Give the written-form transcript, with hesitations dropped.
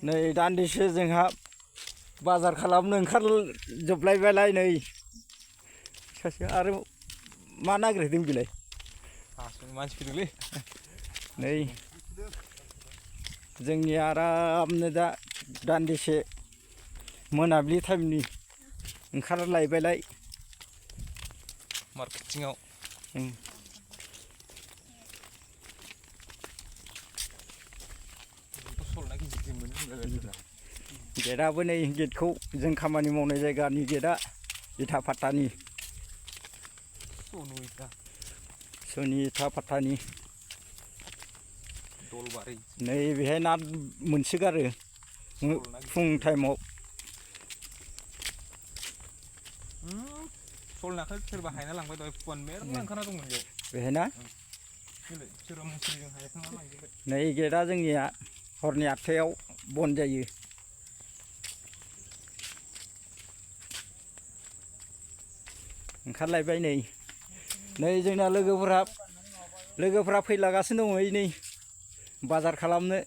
नै दान्दिसे जोंहा बाजार खालामनो ओंखारजोबलायबायलाय नै सासे आरो मा नागिरदों बिलाय मानसि फैदोंलै नै जोंनि आरामनो दा दान्दिसे मोनाबिलि टाइमनि ओंखारलायबायलाय मार्केटिंआव गेटआबो नै गेटखौ जों खामानि मावनाय जायगानि गेटआ इथा फात्तानि सनि इथा फात्तानि नै बेहाय ना मोनसोगारो फुं टाइमाव सल नाखौ सोरबा हायना लांबाय दहाय फुवान मेरला ओंखारना दंमोन बेयाव बेहाय ना सोरबा मुस्रिजों हायखांना लांजोब्बाय नै गेटआ जोंनिया हरनि 8टायाव बन्द जायो ओंखारलायबाय नै जोंना लोगोफोरा फैलागासिनो दङ नै बाजार खालामनो